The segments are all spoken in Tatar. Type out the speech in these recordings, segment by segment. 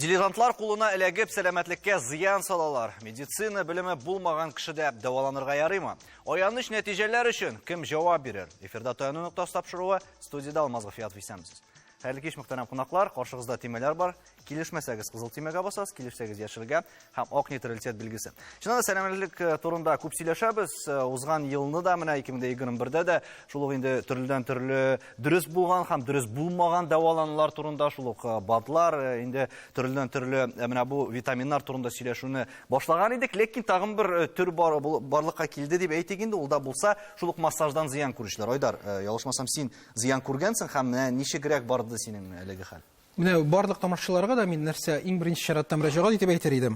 Дилетантлар кулына эләгеп сәламәтлеккә зыян салалар. Медицина белеме булмаган кешедә дәваланырга ярыймы? Аяныч нәтиҗәләр өчен кем җавап бирер? Эфирда таяну нуктасы тапшыруы, студияда Алмаз Гафиятов исәнбез. Хәерле кич, мөхтәрәм кунаклар, каршыгызда тимәләр бар. Килешмәсәгез кызыл тимәгә басасыз, килешсәгез яшелгә һәм ак нейтралитет белгесе. Чыннан да сәламәтлек турында күп сөйләшәбез. Узган елны да менә 2021дә дә шул ук инде төрледән төрле дөрес булган һәм дөрес булмаган дәваланулар турында, шул ук бадлар, инде төрледән төрле менә бу витаминнар турында сөйләшүне башлаган идек, ләкин тагын бер төр барлыкка килде дип әйтик инде, ул да булса шул ук массаждан зыян күрүчеләр. Айдар, ялгышмасам, син зыян күргәнсең һәм менә ничегрәк барды синең әлеге хәл? Менә барлык тамашачыларга да мин нәрсә иң беренче чиратта мөрәҗәгать итеп әйтер идем.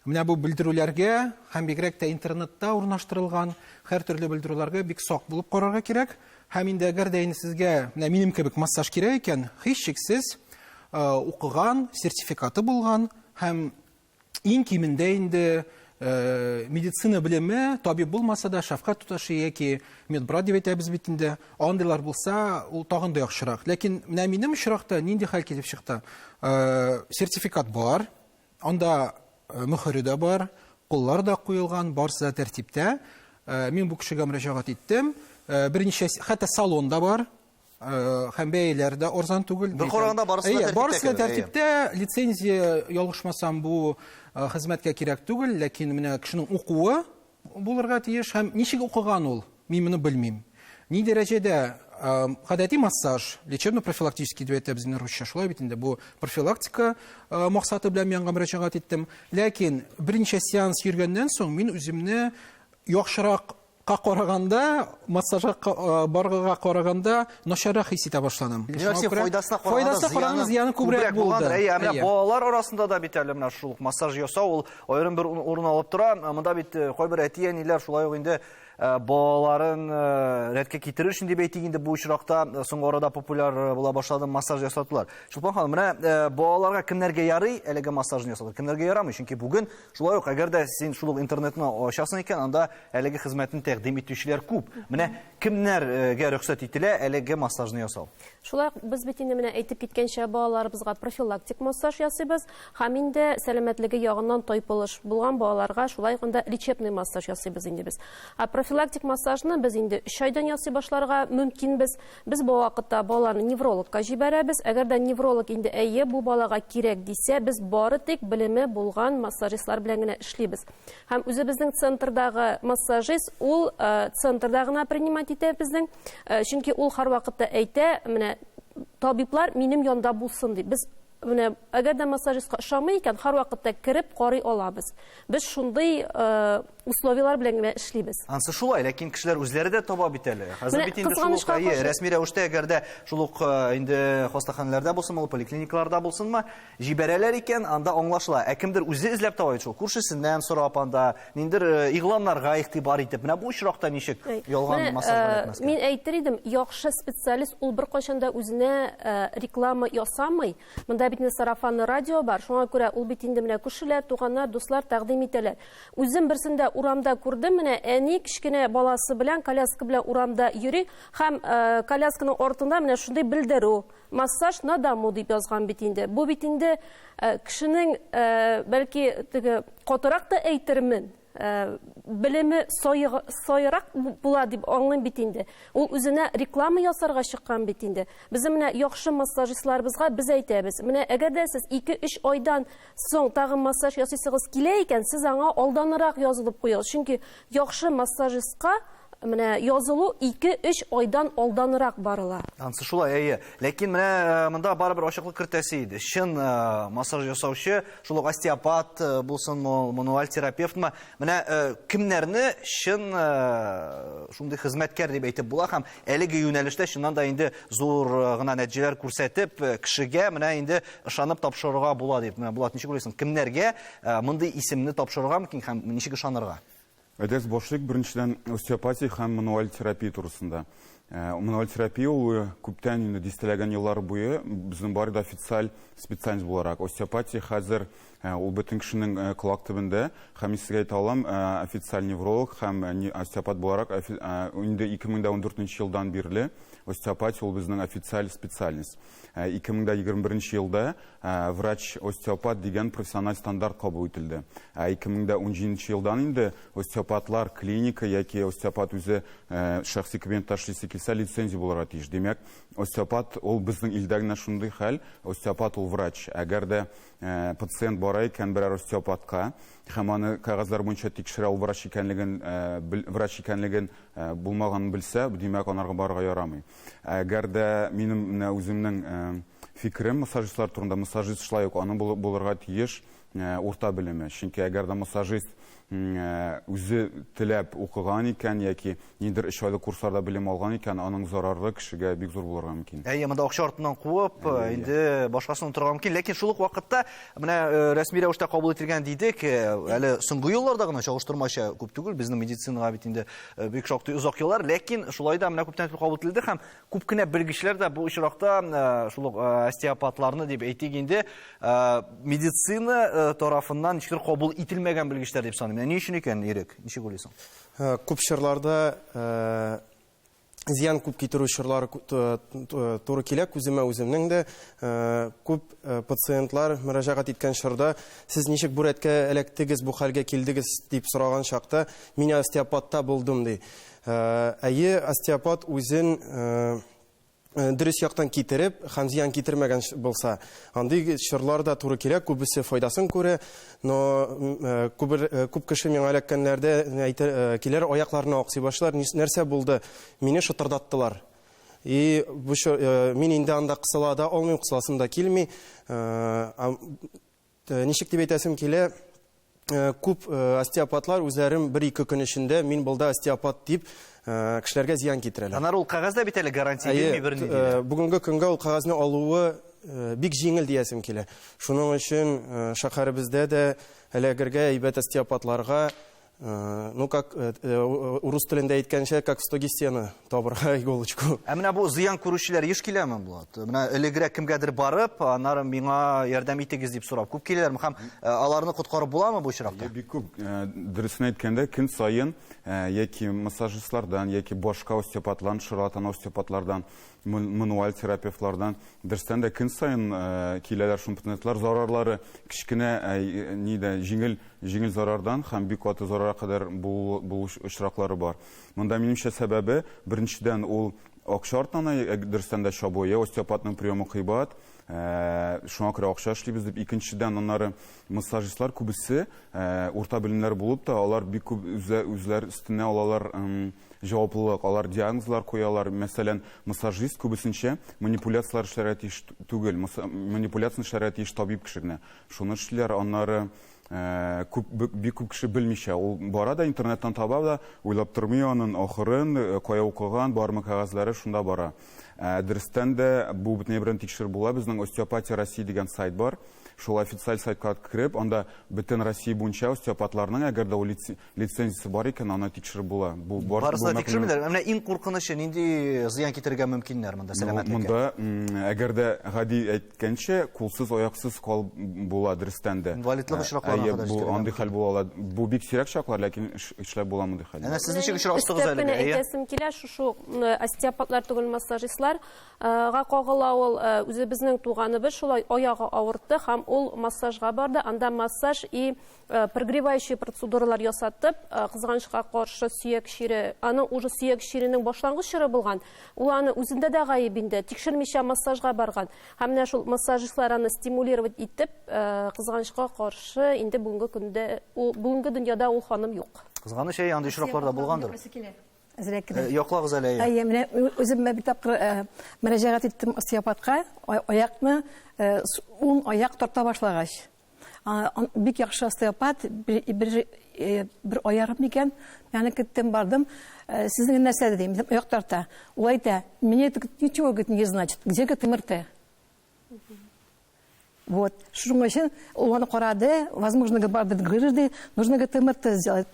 Менә бу белдерүләргә һәм бигрәк тә интернетта урнаштырылган һәр төрле белдерүләргә бик сак булып карарга кирәк. Һәм инде әгәр дә сезгә менә минем кебек массаж кирәк икән, һичшиксез укыган, сертификаты булган һәм иң кимендә инде медицина белеме, табиб булмаса да шәфкать туташы яки медбрат дип әйтәбез бит инде, андыйлар булса, ул тагын да яхшырак. Ләкин менә минем очракта нинди хәл килеп чыкты? Сертификат бар, анда мөхәре дә бар, куллар да куелган, барысы да тәртиптә. Мин бу кешегә мөрәҗәгать иттем. Берничә хәтта салон да бар. Һәм бәяләр дә арзан түгел. Бер караганда барысы да тәртиптә. Лицензия, ялгышмасам, бу хезмәткә кирәк түгел, ләкин менә кешенең укуы булырга тиеш һәм ничек укыган ул, мин моны белмим. Ни дәрәҗәдә гадәти массаж, лечебно-профилактический дип әйтәбез русча, шулай бит инде, бу профилактика максаты белән миңа мөрәҗәгать иттем. Ләкин берничә сеанс йөргәннән соң мин үземне яхшырак караганда, массажга барырга караганда начаррак хис итә башладым. Файдасына караганда зыяны күбрәк булды. Балалар арасында да бит әле менә шул массаж ясау, ул аерым бер урын алып тора. Монда бит кайбер әти-әниләр шулай ук инде балаларын рәткә китерер өчен дип әйтик инде, бу очракта соңгы арада популяр була башлады массаж ясатулар. Шулпан ханым, менә балаларга кемнәргә ярый әлеге массажны ясату? Кемнәргә ярамый? Чөнки бүген шулай ук, әгәр дә син шул ук интернетны ачасың икән, анда әлеге хезмәтне тәкъдим итүчеләр күп. Менә кемнәргә рөхсәт ителә әлеге массажны ясау? Шулай без бит инде менә әйтеп киткәнчә балаларыбызга профилактик массаж ясыйбыз, һәм инде сәламәтлеге ягыннан тайпылыш булган балаларга шулай гында лечебный массаж ясыйбыз инде без. Профилактик массажны без инде 3 айдан ясый башларга мөмкинбез. Без бу вакытта баланы неврологка җибәрәбез. Әгәр дә невролог инде әйе бу балага кирәк дисә, без бары тик белеме булган массажистлар белән генә эшлибез. Һәм үзебезнең центрдагы массажист ул центрда гына принимать итә безнең, чөнки ул һәр вакытта әйтә, менә табиблар минем янда булсын дип. Без менә әгәр дә массажистка ошамый икән, һәр вакытта кереп карый алабыз. Без шундый условиялар белән генә эшлибез. Ансы шулай, ләкин кешеләр үзләре дә таба бит әле. Хәзер бит инде шул ук рәсми рәвештә, әгәр дә шул ук инде хастаханәләрдә булсынмы, поликлиникаларда булсынмы, җибәрәләр икән, анда аңлашыла. Кемдер үзе эзләп таба бит шул. Күршесеннән сорап анда, ниндер игъланнарга игътибар итеп, менә бу очракта ничек ялган массаж итмәскә? Мин әйтер идем, яхшы специалист ул беркайчан да үзенә реклама ясамый. Монда бит инде сарафанлы радио бар. Шуңа күрә ул бит инде менә күршеләр, туганнар, дуслар тәкъдим итәләр. Үзем берсендә урамда күрдем, менә әни кичкенә баласы белән коляска белән урамда йөри, һәм колясканың артында менә шундый белдерү, массаж на дому дип язган бит инде. Бу бит инде кешенең бәлки теге катырак та әйтермен, белеме сайрак була дип аңлыйм бит инде. Ул үзенә реклама ясарга чыккан бит инде. Безнең менә яхшы массажистларыбызга без әйтәбез. Менә әгәр дә сез 2-3 айдан соң тагын массаж ясыйсыгыз килә икән, сез аңа алданрак язылып куегыз. Чөнки яхшы массажистка менә язылу 2-3 айдан алданрак барыла. Ансы шулай, әйе. Ләкин менә монда барыбер ачыклык кертәсе иде. Чын массаж ясаучы, шул ук остеопат булсын, мануаль терапевтмы, менә кемнәрне чын шундый хезмәткәр дип әйтеп була һәм әлеге юнәлештә чыннан да инде зур гына нәтиҗәләр күрсәтеп, кешегә менә инде ышанып тапшырырга була дип. Менә Булат, ничек уйлыйсың, кемнәргә мондый исемне тапшырырга мөмкин һәм ничек ышанырга? Әдәс башлык беренчедән остеопатия һәм мануаль терапия турысында. Мануаль терапия ул күптән инде дистәләгән еллар буе безнең бар да официаль специальность буларак. Остеопатия хәзер ул бөтен кешенең колак төбендә. Һәм сезгә әйтә алам, официаль невролог һәм остеопат буларак инде 2014 елдан бирле остеопатия ул безнең официаль специальность. 2021 елда врач-остеопат дигән профессиональ стандарт кабул ителде. 2017 елдан инде остеопатлар клиника яки остеопат үзе шәхси кабинетта эшлисе килсә лицензия булырга тиеш. Димәк, остеопат ул безнең илдә генә шундый хәл, остеопат ул врач. Әгәр дә пациент бара икән берәр остеопатка, һәм аны кагазлар буенча тикшерә, ул врач икәнлеген булмаганын белсә, димәк, анарга барырга ярамый. Әгәр дә минем үземнең фикрем массажистлар турында, массажист шулай ук аның булырга тиеш урта белеме. Чөнки әгәр дә массажист үзе теләп укыган икән яки ниндидер 3 айлык курсларда белем алган икән, аның зарары кешегә бик зур булырга мөмкин. Монда акча артыннан куып, инде башкасын утырырга мөмкин. Ләкин шул ук вакытта менә рәсми рәвештә кабул ителгән дидек, әле соңгы елларда гына чагыштырмача күп түгел, безнең медицинага бит инде бик шактый узак еллар, ләкин шулай да менә күптән кабул ителде һәм күп кенә белгечләр дә бу очракта шул остеопатларны дип әйтик инде медицина тарафыннан ничектер кабул ителмәгән белгечләр дип саныйм. Ни өчен икән, Ирек? Ничек уйлыйсың? Күп чорларда зиян күп китерү чорлары туры килә, үземнең дә күп пациентлар мөрәҗәгать иткән чорда, сез ничек бу рәткә эләктегез, бу хәлгә килдегез дип сораган чакта, мин остеопатта булдым ди. Әйе, остеопат үзен дөрес яктан китереп, һәм зиян китермәгән булса, андый чорларда туры килә, күбесе файдасын күрә, но күп кеше миңа эләккәннәрдә килер аякларына аксый башлар, нәрсә булды? Мине шытырдаттылар. И мин инде анда кысылада алмыйм, кысыласым да килми. Ничек дип әйтәсем килә? Күп остеопатлар үзләрен 1-2 көн эчендә мин булда остеопат дип кешеләргә зиян китерәләр. Анар ул кагазда бит әле гарантия бирми бер ни. Бүгенге көнгә ул кагазны алуы бик җиңел диясем килә. Шуның өчен шәһәребездә дә эләгергә әйбәт остеопатларга, ну как урыс телендә әйткәнчә, как в стоге стены табырга иголочку. Менә бу зыян күрүчеләр еш киләме, Булат? Менә элегрәк кемгәдер барып, аннары миңа ярдәм итегез дип сорап, күп киләләрме һәм аларны коткарып буламы бу очракта? Бик күп. Дөресен әйткәндә, көн саен яки массажистлардан, яки башка остеопатлардан, шарлатан остеопатлардан, мануаль терапевтлардан дөрестән дә көн саен киләләр шул пациентлар, зарарлары кичкенә җиңел зарардан һәм бик каты зарарга кадәр бу очраклары бар. Монда минемчә сәбәбе беренчедән ул акча артыннан дөрестән дә чабуы, остеопатның приемы кыйбат, шуңа күрә акча эшлибез дип. Икенчедән аннары массажистлар күбесе урта белемнәр булып та, алар бик күп үзләр өстенә алалар җаваплылык, алар диагнозлар куялар. Мәсәлән, массажист күбесенчә манипуляциялар эшләргә тиеш түгел, манипуляцияны эшләргә тиеш табиб кешегә. Шуны эшләр, аннары бик күп кеше белмичә, ул бара да интернеттан таба да, уйлап тормый аның ахырын, кая укыган, бармы кагазлары, шунда бара. Дөрестән дә бу бөтенләй белән тикшереп була. Безнең Остеопатия Россия дигән сайт бар. Шул официаль сайтка кирип, анда бөтен Россия буенча остеопатларның әгәр дә лицензиясе бар икән, аны тикшереп була. Барысы да тикшермиләр. Менә иң куркынычы нинди зыян китергә мөмкиннәр монда сәламәтлеккә? Монда әгәр дә гади әйткәнчә, кулсыз, аяксыз кал була дөрестән дә. Инвалидлык очракларына кадәр җитә. Андый хәл була. Бу бик сирәк чаклар, ләкин эшләп була мондай хәл. Әнә сез ничек очрактыгыз әле? Әйтәсем килә, шушы остеопатлар түгел массажистлар га кагыла, ул үзе безнең туганыбыз шулай аягы авыртты һәм ул массажга барды. Анда массаж и прогревающие процедуралар ясатып, кызганычка каршы сөяк шире, аның уже сөяк ширенең башлангыч чоры булган. Ул аны үзендә дә гаеп инде, тикшермичә массажга барган. Һәм менә шул массажистлар аны стимулировать итеп, кызганычка каршы инде бүгенге көндә, бүгенге дөньяда ул ханым юк. Кызганыч андый очракларда булгандыр. Яклагыз әле. Әйе, менә үзем бер тапкыр мөрәҗәгать иттем остеопатка, аякны ун аяк тарта башлагач. Бик яхшы остеопат, бер аярым икән, яны киттем бардым. Сезнең нәрсә дидем, аяк тарта. Ул әйтә, "Мне ничего не значит, где МРТ?" Вот. Шуның өчен ул аны карады, возможно, барды гырды, нужно МРТ сделать.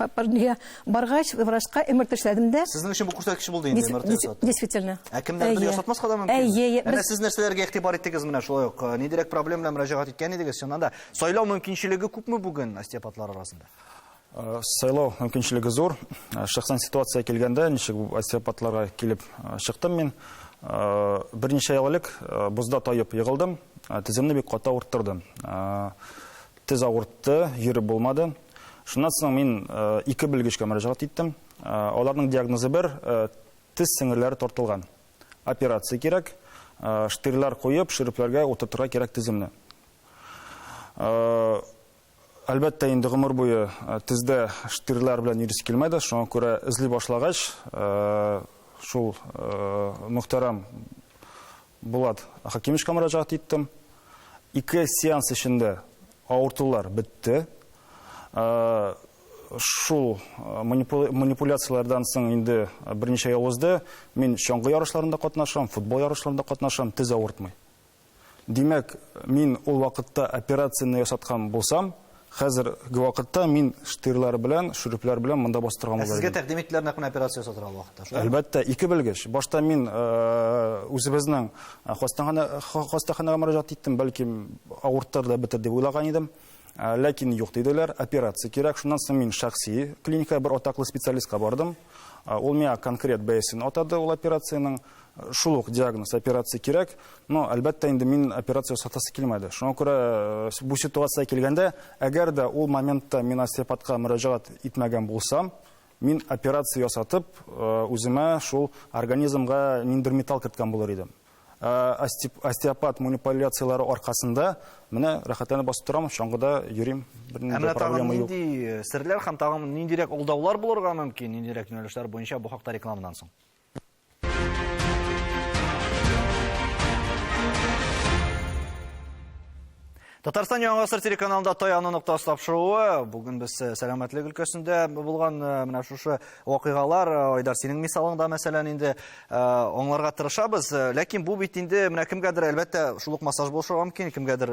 Баргач, врачка МРТ эшләдем дә. Сезнең өчен бу күрсәткеч булды инде МРТ ясату. Действительно. Кемнәрдер ясатмаска да мөмкин. Әнә сез нәрсәләргә игътибар иттегез менә шулай ук. Нидирәк проблема белән мөрәҗәгать иткән идегез. Шуннан да сайлау мөмкинчелеге күпме бүген остеопатлар арасында? Сайлау мөмкинчелеге зур. Шәхсән ситуация килгәндә, ничек остеопатларга килеп чыктым мин. Берничә ел элек бузда таеп егылдым. Теземне бик каты авырттырды. Тез авыртты, йөреп булмады. Шуннан соң мин 2 белгечкә мөрәҗәгать иттем. Аларның диагнозы бер, тез сеңгерләре тартылган. Операция кирәк, штирлар куеп, ширепләргә утыртырга кирәк теземне. Әлбәттә инде гомер буе тездә штирлар белән йөрис килмәде, шуңа күрә эзли башлагач, шул мөхтәрәм Булат Хакимовичка мөрәҗәгать иттем. 2 сеанс эчендә авыртулар бетте. Шул манипуляцияләрдән соң инде берничә ел узды. Мин чаңгы ярышларында катнашам, футбол ярышларында катнашам, тез авыртмый. Димәк, мин ул вакытта операцияны ясаткан булсам, хәзерге вакытта мин штирлар белән, шүрепләр белән монда бастырган булам. Сезгә тәкъдим иттеләр нәкъ операция ясатырга вакытта. Әлбәттә, 2 белгеч. Башта мин үзебезнең хастаханәгә мөрәҗәгать иттем, бәлки авырттыр да бетер дип уйлаган идем. Ләкин юк диделәр, операция кирәк. Шуннан соң мин шәхси клиникага бер атаклы специалистка бардым. Ул миңа конкрет бәясен атады ул операциянең. Шул ук диагноз операция кирәк. Но әлбәттә инде мин операция ясатасы килмәде. Шуңа күрә бу ситуация килгәндә, әгәр дә ул моментта мин остеопатка мөрәҗәгать итмәгән булсам, мин операция ясатып, үземә шул организмга ниндер металл керткән булыр идем. Остеопат манипуляциялары аркасында менә рәхәтләнеп басып торам, чаңгыда йөрим, бернинди проблема юк. Нинди серләр һәм тагын ниндирәк алдаулар булырга мөмкин, ниндирәк юнәлешләр буенча бу хакта рекламадан соң? Татарстан Яңа Гасыр телеканалында Таяны нокта тапшыруы. Бүген без сәламәтлек өлкәсендә булган менә шушы вакыйгалар, Айдар, синең мисалыңда мәсәлән инде аңларга тырышабыз. Ләкин бу бит инде менә кемгәдер әлбәттә шул ук массаж булырга мөмкин, кемгәдер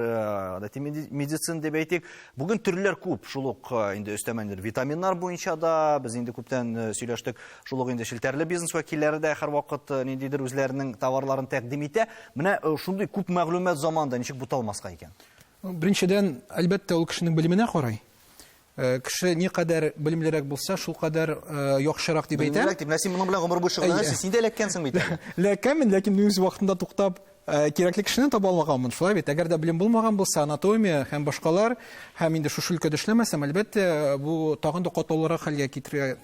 медицина дип әйтик. Бүген төрләр күп, шул ук инде өстәмәндер витаминнар буенча да без инде күптән сөйләштек. Шул ук инде шелтәрле бизнес вәкилләре дә һәрвакыт ниндидер үзләренең товарларын тәкъдим итә. Менә шундый күп мәгълүмат заманда ничек буталмаска икән? Беренчедән, әлбәттә, ул кешенең белеменә карый. Кеше ни кадәр белемлерәк булса, шул кадәр яхшырак дип әйтәм. Син моның белән гомер буе шөгыльләнәсең, син дә эләккәнсең бит. Ләкин үз вакытында туктап, кирәкле кешене таба алмаганмын. Шулай бит, әгәр дә белем булмаган булса, анатомия һәм башкалар, һәм инде шушы өлкәдә эшләмәсәм, әлбәттә, бу тагын да катлаулырак хәлгә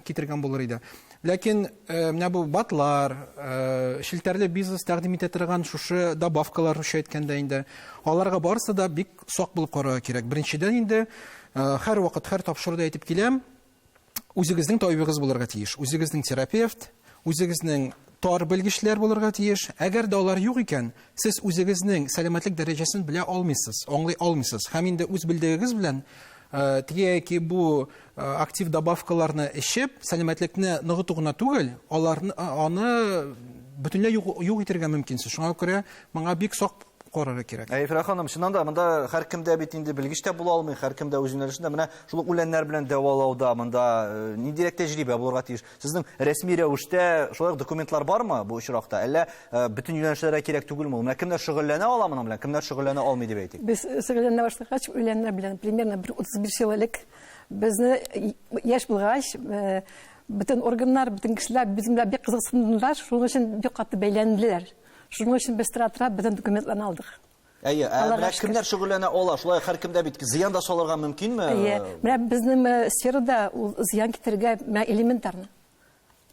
китергән булыр иде. Ләкин менә бу батлар, шелтәрле бизнес тәкъдим итә торган шушы добавкалар үчә әйткәндә инде, аларга барысы да бик сак булып карарга кирәк. Беренчедән инде һәр вакыт, һәр тапшыруда әйтеп киләм, үзегезнең табибыгыз булырга тиеш, үзегезнең терапевт, үзегезнең тар белгечләр булырга тиеш. Әгәр дә алар юк икән, сез үзегезнең сәламәтлек дәрәҗәсен белә алмыйсыз, аңлый алмыйсыз. Һәм инде үз белдегегез белән теге бу актив добавкаларны эчеп, сәламәтлекне ныгыту гына түгел, аны бөтенләй юк итәргә мөмкинсез. Шуңа күрә моңа бик сак карарга кирәк. Фирә ханым, чыннан да монда һәркемдә бит инде белгеч тә була алмый, һәркемдә үз юнәлешендә менә шул үләннәр белән дәвалауда монда ниндирәк тәҗрибә булырга тиеш. Сезнең рәсми рәвештә шулай документлар бармы бу очракта? Әллә бөтен юнәлешләргә кирәк түгелме? Менә кемнәр шөгыльләнә ала моның белән, кемнәр шөгыльләнә алмый дип әйтик. Без шөгыльләнә башлагач, үләннәр белән примерно 35 ел элек безне яшь булгач, бөтен органнар, бөтен кешеләр безгә бик кызыксындылар, шуның өчен бик каты бәйләнделәр. Шуның өчен без тора бөтен документларны алдык. Әйе, менә кемнәр шөгыльләнә ала? Шулай һәркемдә бит зыян да салырга мөмкинме? Әйе, менә безнең сферада зыян китергә элементарно.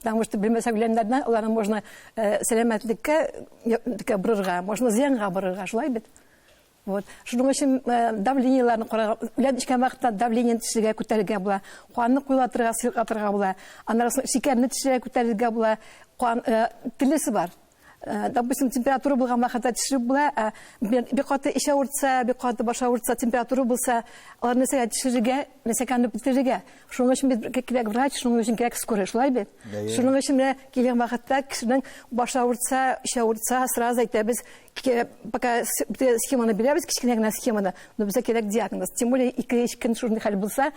Потому что белмәсә үләннәрдән аларны можно сәламәтлеккә бурырга, можно зыянга бурырга, шулай бит. Вот. Шуның өчен давлениеларны карарга, үлән ичкән вакытта давление төшергә күтәрергә була, канны куйлатырга, сыйкатырга була, аннан соң шикәрне төшергә күтәрергә була, телесе бар. Допустим, температура булган вакытта төшереп була, бик каты эчә уртса, бик каты баша уртса, температура булса, аларны нәрсәгә төшерергә, нәрсәгә бетерергә. Шуның өчен бит кирәк врач, шуның өчен кирәк скорая, шулай бит. Шуның өчен килгән вакытта кешенең баша уртса, эчә уртса, сразу әйтәбез, пока схеманы беребез, кичкене генә схеманы, но безгә кирәк диагноз. Тем более 2-3 көн шундый хәл булса,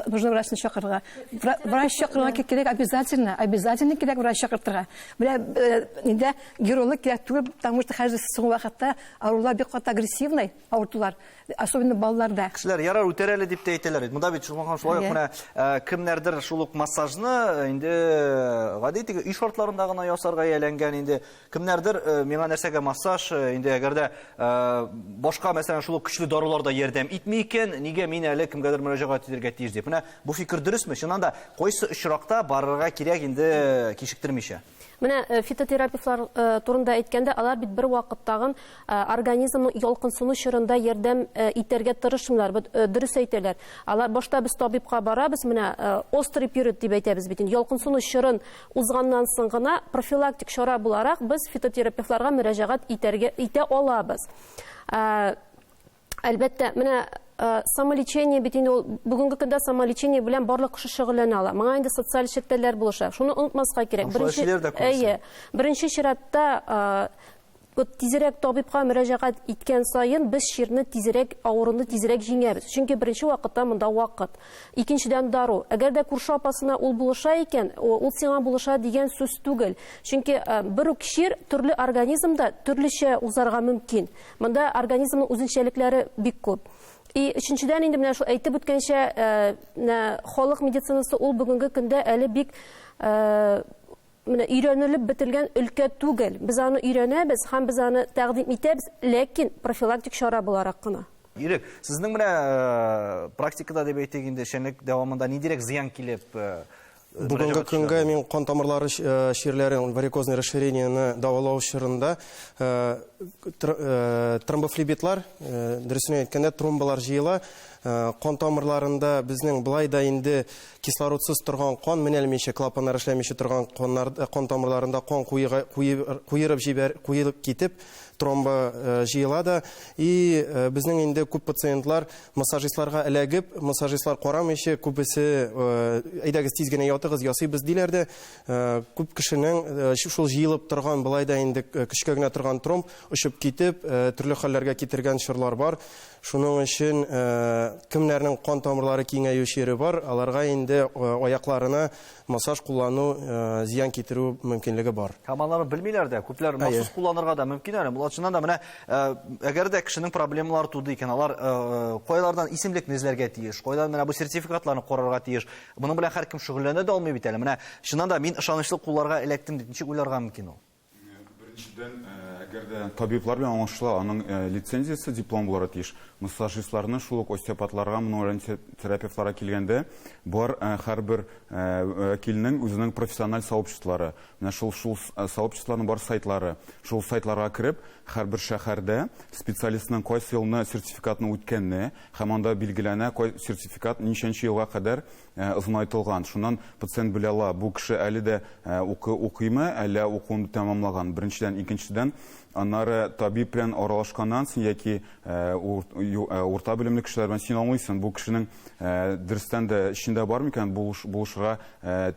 нужно врачны чакырырга. Врач чакырырга кирәк обязательно кирәк врач чакыртырга. Белә инде геролог кирәк түгел, потому что хәзер соң вакытта авырулар бик каты агрессивный, авыртулар, особенно балаларда. Кешеләр ярар үтәрәле дип тә әйтәләр. Монда бит шулай ук менә кемнәрдер шул ук массажны инде гади үй шартларында гына ясарга яләнгән инде. Кемнәрдер миңа нәрсәгә массаж инде әгәрдә башка мәсәлән шул көчле дарулар да ярдәм итми икән, нигә мин әле кемгәдер мөрәҗәгать итәргә тиеш дип. Менә бу фикер дөресме? Чыннан да кайсы очракта барырга кирәк инде кичектермичә. Менә фитотерапевтлар турында әйткәндә, алар бит бер вакыттагын организмның ялкынсыну чорында ярдәм итәргә тырышмыйлар. Дөрес әйтәләр. Алар башта без табибка барабыз, менә острый период дип әйтәбез бит. Ялкынсыну чорын узганнан соң гына профилактик чара буларак без фитотерапевтларга мөрәҗәгать итә алабыз. Әлбәттә, менә самолечение бит инде бүгенге көндә самолечение белән барлык кеше шөгыльләнә ала. Моңа инде социаль шәкелләр булыша. Шуны унутмаска кирәк. Беренче чиратта тизрәк табибка мөрәҗәгать иткән сайын без чирне тизрәк, авыруны тизрәк җиңәбез. Чөнки беренче вакытта монда вакыт. Икенчедән дару. Әгәр дә күрше апасына ул булыша икән, ул сиңа булыша дигән сүз түгел. Чөнки бер үк чир төрле организмда төрлечә узарга мөмкин. Монда организмның үзенчәлекләре бик күп. Өченчедән инде менә шул әйтеп үткәнчә, халык медицинасы ул бүгенге көндә әле бик өйрәнелеп бетелгән өлкә түгел. Без аны өйрәнәбез һәм без аны тәкъдим итәбез, ләкин профилактик чара буларак кына. Ирек, сезнең менә практикада дип әйтик инде шәнлек дәвамында ниндирәк зыян килеп Бүгенге көнгә мин кан тамырлары ширләрен варикозный расширениене дәвалау чорында тромбофлебитлар, дөресен әйткәндә тромболар җыела, кан тамырларында безнең былай да инде кислородсыз торган кан менәлмичә клапаннар эшләмичә торган кан тамырларында кан куерып китеп тромба җыела да, и безнең инде күп пациентлар массажистларга эләгеп, массажистлар карамыйча күбесе әйдәгез тиз генә ятыгыз, ясыйбыз диләр дә, күп кешенең шул җыелып торган былай да инде кечкә генә торган тромб очып китеп, төрле хәлләргә китергән чорлар бар. Шуның өчен кемнәрнең кан тамырлары киңәю чире бар, аларга инде аякларына массаж куллану зыян китерү мөмкинлеге бар. Һәм алар белмиләр дә, күпләр махсус кулланырга да мөмкин әле. Чыннан да менә әгәр дә кешенең проблемалары туды икән, алар кайлардан исемлекне эзләргә тиеш, кайдан менә бу сертификатларны карарга тиеш. Буның белән һәркем шөгыльләнә дә алмый бит әле. Менә чыннан да мин ышанычлы кулларга эләктем дип ничек уйларга мөмкин ул? Беренчедән, әгәр дә табиблар белән аңлашыла, аның лицензиясе, диплом булырга тиеш. Массажистларны шул ук остеопатларга, терапевтларга килгәндә, бар һәрбер вәкилнең үзенең профессиональ сообществолары. Менә шул сообществоларның бар сайтлары. Шул сайтларга кирип, һәрбер шәһәрдә специалистның кайсы елны сертификатны үткәнне, һәм анда билгеләнә сертификат ничәнче елга кадәр озынайтылган. Шуннан пациент белә ала, бу кеше әле дә укыймы, әллә укуын тәмамлаган. Беренчедән, икенчедән, аннары табиб белән аралашканнан соң яки урта белемле кешеләр белән син аңлыйсың, бу кешенең дөрестән дә эчендә бар микән булышырга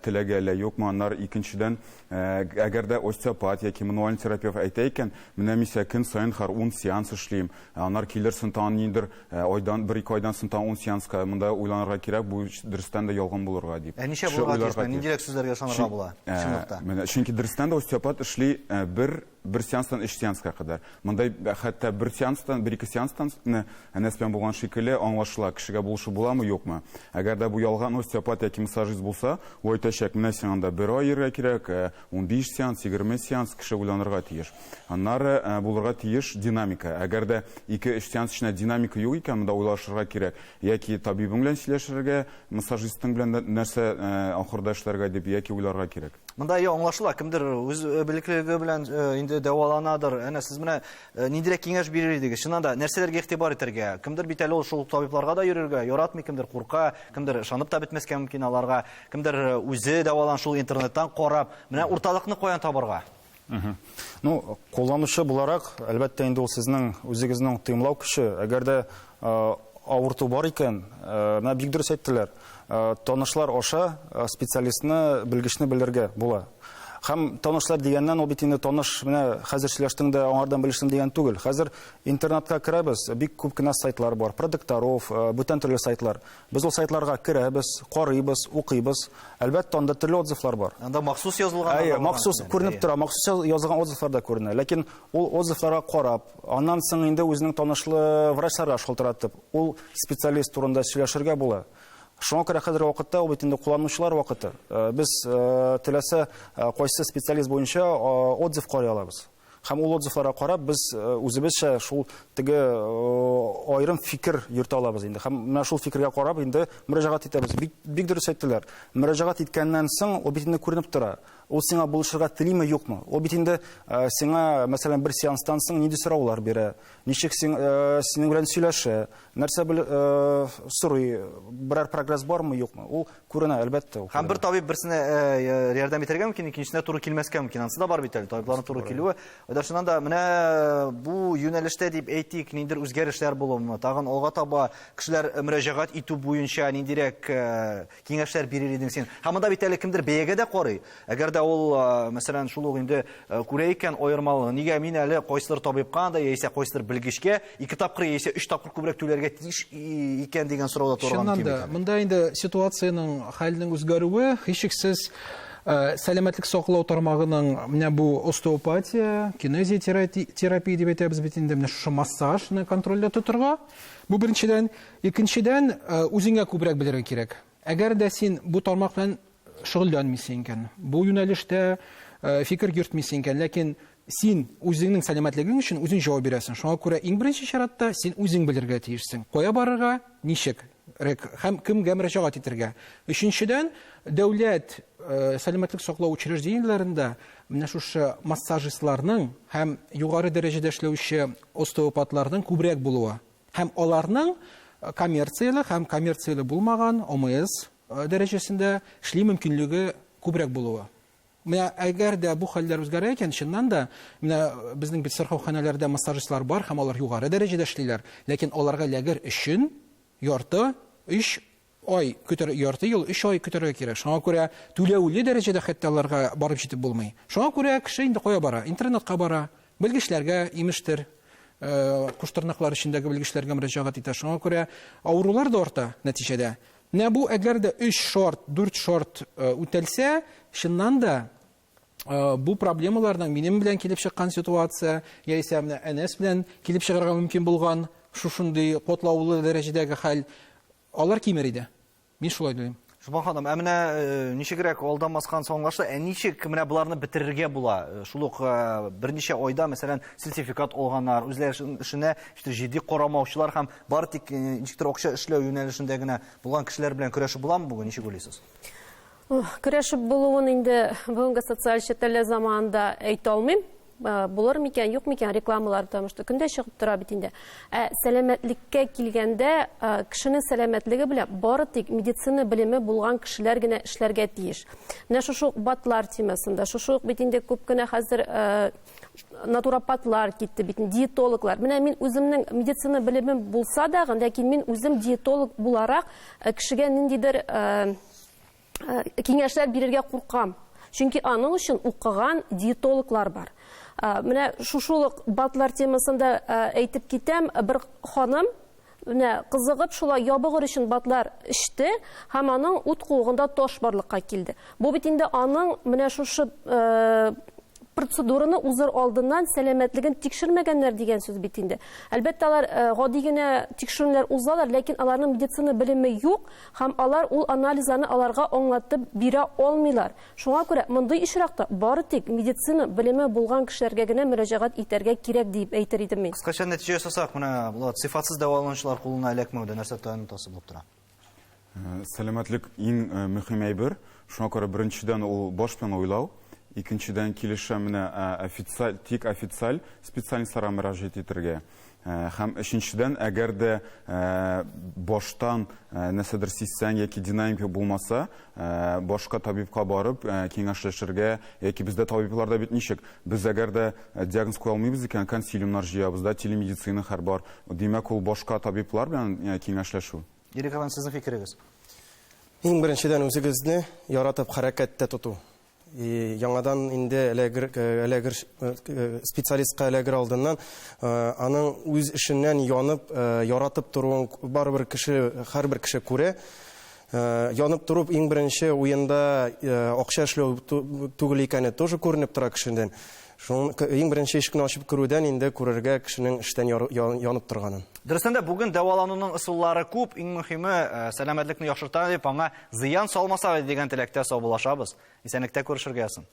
теләге әллә юкмы. Аннары икенчедән, әгәр дә остеопат яки мануаль терапевт әйтә икән, менә мисә көн саен һәр 10 сеанс эшлим. Аннары килерсең тагын ниндер айдан 1-2 айдан соң тагын 10 сеанска, монда уйланырга кирәк, бу дөрестән дә ялган булырга дип. Ничә булырга тиеш, ниндирәк сүзләргә ышанырга була? Чынлыкта. Менә чөнки дөрестән дә остеопат эшли бер сеанстан 3 сеанска кадәр. Монда хәтта 1 сеанстан, 1-2 сеанстан әнәспән булган шикелле аңлашыла, кешегә булышы буламы, юкмы. Әгәр дә бу ялган остеопат яки массажист булса, ул әйтәчәк, менә син анда 1 ай йөрергә кирәк, 15 сеанс, 20 сеанс кеше уйланырга тиеш. Аннары булырга тиеш динамика. Әгәр дә 2-3 сеанс эчендә динамика юк икән, монда уйлашырга кирәк. Яки табибың белән сөйләшергә, массажистың белән нәрсә ахырда эшләргә дип яки уйларга кирәк. Монда аңлашыла, кемдер үз белеклеге белән инде дәваланадыр. Әнә сез менә ниндирәк киңәш бирер идегез? Чыннан да нәрсәләргә игътибар итәргә? Кемдер бит әле ул шул табибларга да йөрергә яратмый, кемдер курка, кемдер ышанып та бетмәскә мөмкин аларга, кемдер үзе дәвалан шул интернеттан карап, менә урталыкны каян табарга? Ну, кулланучы буларак, әлбәттә инде ул сезнең үзегезнең тыймлау кеше, әгәр дә авырту бар икән, менә бик дөрес әйттеләр. Танышлар аша специалистны, белгечне белергә була. Һәм танышлар дигәннән ул бит инде таныш менә хәзер сөйләштең дә аңардан белештең дигән түгел. Хәзер интернетка керәбез, бик күп кенә сайтлар бар, продукторов, бүтән төрле сайтлар. Без ул сайтларга керәбез, карыйбыз, укыйбыз. Әлбәттә, анда төрле отзывлар бар. Анда махсус язылган. Махсус күренеп тора, махсус язылган отзывлар да күренә. Ләкин ул отзывларга карап, аннан соң инде үзенең танышлы врачларга шалтыратып, ул специалист турында сөйләшергә була. Шуңа күрә хәзерге вакытта ул бит инде кулланучылар вакыты. Без теләсә кайсы специалист буенча отзыв карый алабыз. Һәм ул отзывларга карап, без үзебезчә шул теге аерым фикер йөртә алабыз инде. Һәм менә шул фикергә карап инде мөрәҗәгать итәбез. Бик дөрес әйттеләр. Мөрәҗәгать иткәннән соң ул бит инде күренеп тора. Ул сиңа булышырга телиме, юкмы? Ул бит инде сиңа, мәсәлән, бер сеанстан соң нинди сораулар бирә, ничек синең белән сөйләшә, нәрсә сорый, берәр прогресс бармы, юкмы? Ул күренә, әлбәттә. Һәм бер табиб берсенә ярдәм итәргә мөмкин, икенчесенә туры килмәскә мөмкин. Анысы да бар бит әле, табибларның туры килүе. Шуннан да менә бу юнәлештә дип әйтик, ниндидер үзгәрешләр булымы, тагын алга таба кешеләр мөрәҗәгать итү буенча ниндирәк киңәшләр бирер идең син. Һәм монда бит әле кемдер бәягә дә карый. Әгәр дә ул, мәсәлән, шул ук инде күрә икән аермалы, нигә мин әле кайсылыр табибка да яисә кайсылыр белгечкә 2 тапкыр яисә 3 тапкыр күбрәк түләргә тиеш икән дигән сорауда торган ким. Шуннан да, монда инде ситуацияның хәленең үзгәрүе һичшиксез сәламәтлек саклау тармагының менә бу остеопатия, кинезиотерапия дип әйтәбез бит инде, менә шушы массажны контрольдә тоторга. Бу беренчедән, икенчедән үзеңә күбрәк белергә кирәк. Әгәр дә син бу тармак белән шөгыльләнмисең икән, бу юнәлештә фикер йөртмисең икән, ләкин син үзеңнең сәламәтлегең өчен үзең җавап бирәсең. Шуңа күрә иң беренче чиратта син үзең белергә тиешсең. Кая барырга, ничек, һәм кемгә мөрәҗәгать итәргә. Өченчедән, дәүләт сәламәтлек саклау учреждениеләрендә менә шушы массажистларның һәм югары дәрәҗәдә эшләүче остеопатларның күбрәк булуы. Һәм аларның коммерцияле һәм коммерцияле булмаган ОМС дәрәҗәсендә эшли мөмкинлеге күбрәк булуы. Менә әгәр дә бу хәлләр үзгәрә икән, чыннан да менә безнең бит сырхауханәләрдә массажистлар бар һәм алар югары дәрәҗәдә эшлиләр, ләкин аларга ләгер өчен ярты 3 ай көтер, ярты ел 3 ай көтәргә кирәк. Шуңа күрә түләүле дәрәҗәдә хәтта аларга барып җитеп булмый. Шуңа күрә кеше инде кая бара? Интернетка бара, белгечләргә, имештер, куштырныклар эчендәге белгечләргә мөрәҗәгать итә. Шуңа күрә авырулар да арта нәтиҗәдә. Менә бу әгәр дә 3 шарт, 4 шарт үтәлсә, чыннан да бу проблемаларның минем белән килеп чыккан ситуация, яисә менә Әнәс белән килеп чыгарга мөмкин булган шушындый котлаулы дәрәҗәдәге хәл, алар кимер иде. Мин шулай дилем. Шубан ханым, менә ничегрәк алдамаскан соңлашлы, ничек менә буларны бетерергә була? Шул ук берничә айда, мәсәлән, сертификат алганнар, үзләре эшенә җитди карамаучылар һәм бар тик ничектер акча эшләү юнәлешендә генә булган кешеләр белән көрәшеп буламы бүген, ничек уйлыйсыз? Көрәшеп булуын инде бүгенге социаль челтәле заманында әйтә алмыйм. Булыр микән, юк микән рекламалар тамышты. Көндә чыгып тора бит инде. Сәламәтлеккә килгәндә, кешенең сәламәтлеге белән бары тик медицина белеме булган кешеләр генә эшләргә тиеш. Менә шушы батлар темасында, шушы бит инде күп кенә хәзер натуропатлар китте бит, диетологлар. Менә мин үземнең медицина белемем булса да, ләкин мин үзем диетолог буларак кешегә ниндидер киңәшләр бирергә куркам. Чөнки аның өчен укыган диетологлар бар. Менә шушылык батлар темасында әйтеп китәм, бер ханым менә кызыгып шулай ябыгыр өчен батлар эчте, һәм аның ут куыгында таш барлыкка килде. Бу бит инде аның менә шушы процедураны узыр алдыннан сәламәтлеген тикшермәгәннәр дигән сүз бит инде. Әлбәттә, алар гади генә тикшерүләр узалар, ләкин аларның медицина белеме юк, һәм алар ул анализларны аларга аңлатып бирә алмыйлар. Шуңа күрә мондый ишракта бары тик медицина белеме булган кешеләргә генә мөрәҗәгать итәргә кирәк дип әйтер идем мин. Кыскача нәтиҗә ясасак, менә булат сыйфатсыз дәвалаучылар кулына эләкмәүдә нәрсә таянытасы булып тора? Сәламәтлек иң мөһим әйбер. Шуңа күрә беренчедән ул баш белән уйлау. Икенчедән килешә менә тик официаль специалистларга мөрәҗәгать итәргә. Һәм өченчедән, әгәр дә баштан нәрсәдер сизсәң яки динамика булмаса, башка табибка барып киңәшләшергә, яки бездә табибларда бит ничек? Без әгәр дә диагноз куя алмыйбыз икән, консилиумнар җыябыз да, телемедицина һәр бар. Димәк, ул башка табиблар белән киңәшләшү. Ирек Иван, сезнең фикерегез? Иң беренчедән үзегезне яратып хәрәкәттә тоту. Яңадан инде элегер специалистка элегер алдыннан аның үз эшеннән янып, яратып торуын барбер кеше, һәрбер кеше күрә. Янып торып, иң беренче уенда акча эшләү түгел икәне тоже күренеп тора кешедән. Шуның иң беренче ишекне ачып керүдән инде күрергә кешенең эштән янып торганын. Дөрестән дә бүген дәвалануның ысуллары күп, иң мөһиме сәламәтлекне яхшырта дип аңа зыян салмаса дигән теләктә саубуллашабыз. Исәнлектә күрешергә ясын.